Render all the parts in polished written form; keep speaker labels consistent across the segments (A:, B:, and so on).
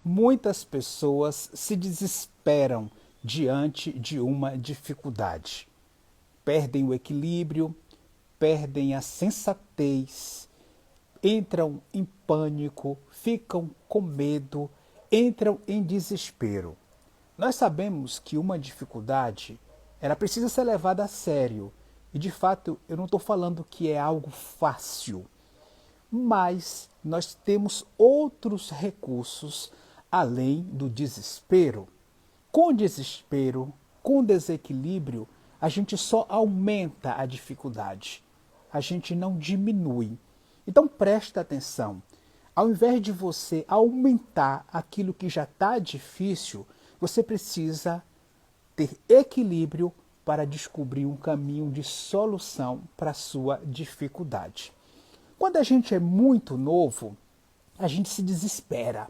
A: Muitas pessoas se desesperam diante de uma dificuldade. Perdem o equilíbrio, perdem a sensatez, entram em pânico, ficam com medo, entram em desespero. Nós sabemos que uma dificuldade, ela precisa ser levada a sério. E de fato, eu não estou falando que é algo fácil, mas nós temos outros recursos além do desespero. Com desespero, com desequilíbrio, a gente só aumenta a dificuldade, a gente não diminui. Então presta atenção, ao invés de você aumentar aquilo que já está difícil, você precisa ter equilíbrio para descobrir um caminho de solução para a sua dificuldade. Quando a gente é muito novo, a gente se desespera.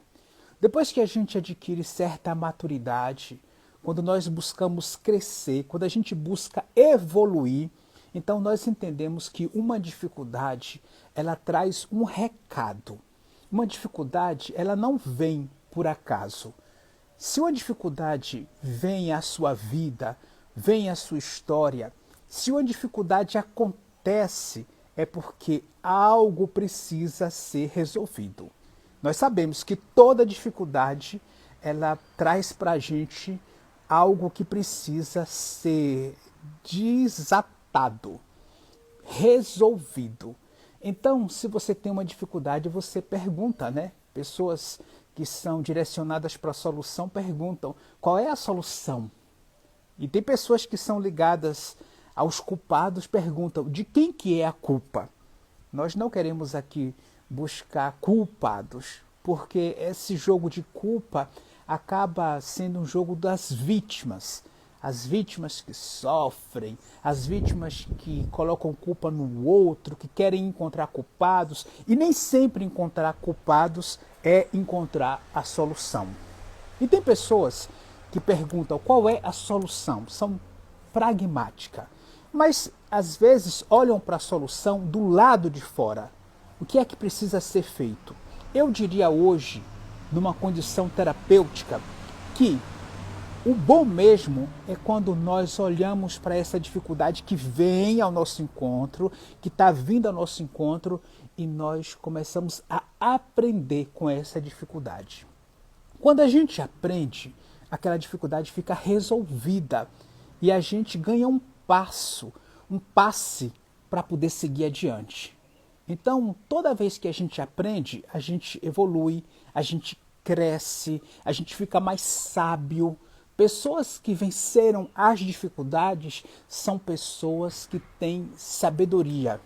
A: Depois que a gente adquire certa maturidade, quando nós buscamos crescer, quando a gente busca evoluir, então nós entendemos que uma dificuldade, ela traz um recado. Uma dificuldade, ela não vem por acaso. Se uma dificuldade vem à sua vida, vem à sua história, se uma dificuldade acontece, é porque algo precisa ser resolvido. Nós sabemos que toda dificuldade, ela traz para a gente algo que precisa ser desatado, resolvido. Então, se você tem uma dificuldade, você pergunta, né? Pessoas que são direcionadas para a solução perguntam: qual é a solução? E tem pessoas que são ligadas aos culpados, perguntam: de quem que é a culpa? Nós não queremos aqui buscar culpados, porque esse jogo de culpa acaba sendo um jogo das vítimas. As vítimas que sofrem, as vítimas que colocam culpa no outro, que querem encontrar culpados, e nem sempre encontrar culpados é encontrar a solução. E tem pessoas que perguntam qual é a solução, são pragmáticas, mas às vezes olham para a solução do lado de fora. O que é que precisa ser feito? Eu diria hoje, numa condição terapêutica, que o bom mesmo é quando nós olhamos para essa dificuldade que vem ao nosso encontro, que está vindo ao nosso encontro, e nós começamos a aprender com essa dificuldade. Quando a gente aprende, aquela dificuldade fica resolvida e a gente ganha um passe para poder seguir adiante. Então, toda vez que a gente aprende, a gente evolui, a gente cresce, a gente fica mais sábio. Pessoas que venceram as dificuldades são pessoas que têm sabedoria.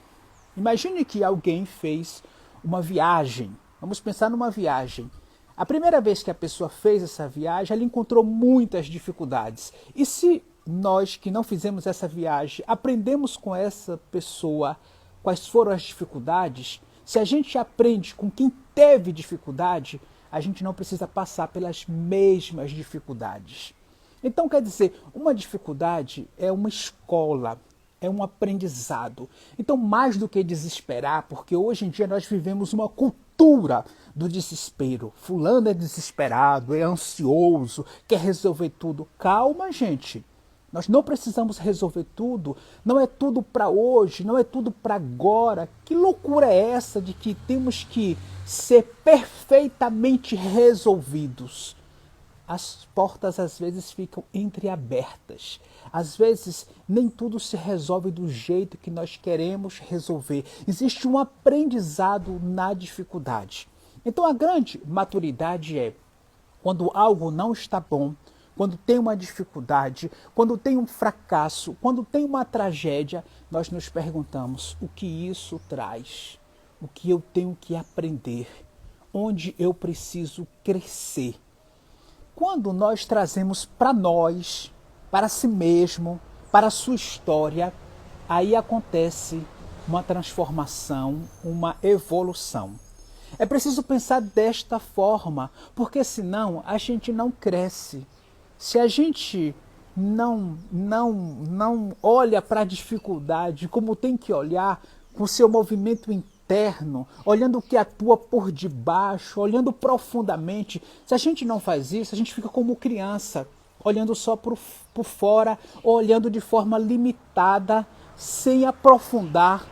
A: Imagine que alguém fez uma viagem. Vamos pensar numa viagem. A primeira vez que a pessoa fez essa viagem, ela encontrou muitas dificuldades. E se nós que não fizemos essa viagem aprendemos com essa pessoa quais foram as dificuldades, se a gente aprende com quem teve dificuldade, a gente não precisa passar pelas mesmas dificuldades. Então, quer dizer, uma dificuldade é uma escola, é um aprendizado. Então, mais do que desesperar, porque hoje em dia nós vivemos uma cultura do desespero. Fulano é desesperado, é ansioso, quer resolver tudo. Calma, gente. Nós não precisamos resolver tudo, não é tudo para hoje, não é tudo para agora. Que loucura é essa de que temos que ser perfeitamente resolvidos? As portas às vezes ficam entreabertas. Às vezes nem tudo se resolve do jeito que nós queremos resolver. Existe um aprendizado na dificuldade. Então a grande maturidade é quando algo não está bom, quando tem uma dificuldade, quando tem um fracasso, quando tem uma tragédia, nós nos perguntamos o que isso traz, o que eu tenho que aprender, onde eu preciso crescer. Quando nós trazemos para nós, para si mesmo, para a sua história, aí acontece uma transformação, uma evolução. É preciso pensar desta forma, porque senão a gente não cresce. Se a gente não olha para a dificuldade como tem que olhar, com seu movimento interno, interno, olhando o que atua por debaixo, olhando profundamente. Se a gente não faz isso, a gente fica como criança, olhando só por fora, olhando de forma limitada, sem aprofundar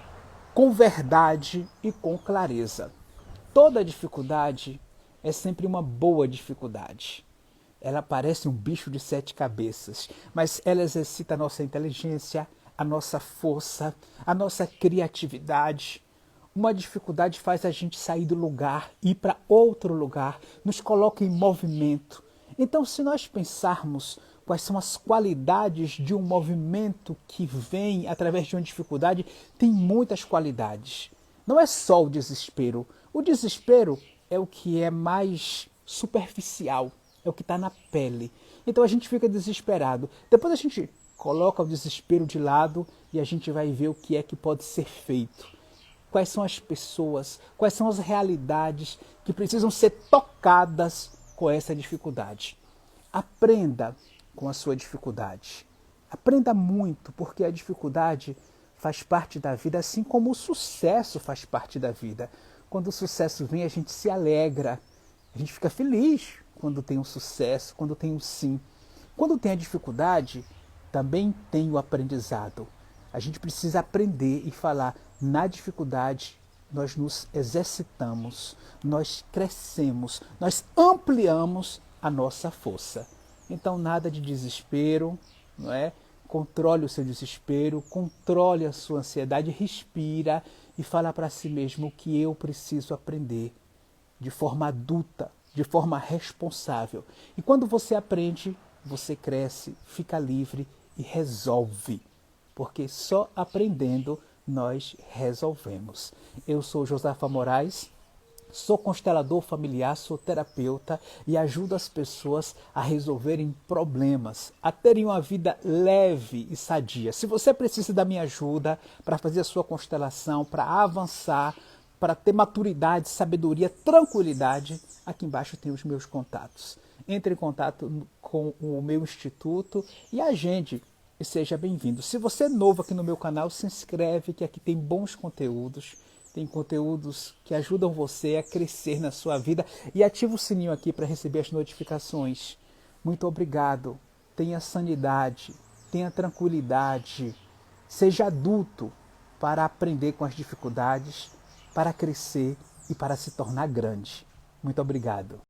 A: com verdade e com clareza. Toda dificuldade é sempre uma boa dificuldade. Ela parece um bicho de 7 cabeças, mas ela exercita a nossa inteligência, a nossa força, a nossa criatividade. Uma dificuldade faz a gente sair do lugar, ir para outro lugar, nos coloca em movimento. Então, se nós pensarmos quais são as qualidades de um movimento que vem através de uma dificuldade, tem muitas qualidades. Não é só o desespero. O desespero é o que é mais superficial, é o que está na pele. Então a gente fica desesperado. Depois a gente coloca o desespero de lado e a gente vai ver o que é que pode ser feito. Quais são as pessoas, quais são as realidades que precisam ser tocadas com essa dificuldade. Aprenda com a sua dificuldade. Aprenda muito, porque a dificuldade faz parte da vida, assim como o sucesso faz parte da vida. Quando o sucesso vem, a gente se alegra, a gente fica feliz quando tem um sucesso, quando tem um sim. Quando tem a dificuldade, também tem o aprendizado. A gente precisa aprender e falar, na dificuldade nós nos exercitamos, nós crescemos, nós ampliamos a nossa força. Então nada de desespero, não é? Controle o seu desespero, controle a sua ansiedade, respira e fala para si mesmo o que eu preciso aprender de forma adulta, de forma responsável. E quando você aprende, você cresce, fica livre e resolve. Porque só aprendendo nós resolvemos. Eu sou Josafa Moraes, sou constelador familiar, sou terapeuta e ajudo as pessoas a resolverem problemas, a terem uma vida leve e sadia. Se você precisa da minha ajuda para fazer a sua constelação, para avançar, para ter maturidade, sabedoria, tranquilidade, aqui embaixo tem os meus contatos. Entre em contato com o meu instituto e agende e seja bem-vindo. Se você é novo aqui no meu canal, se inscreve que aqui tem bons conteúdos. Tem conteúdos que ajudam você a crescer na sua vida e ativa o sininho aqui para receber as notificações. Muito obrigado. Tenha sanidade, tenha tranquilidade. Seja adulto para aprender com as dificuldades, para crescer e para se tornar grande. Muito obrigado.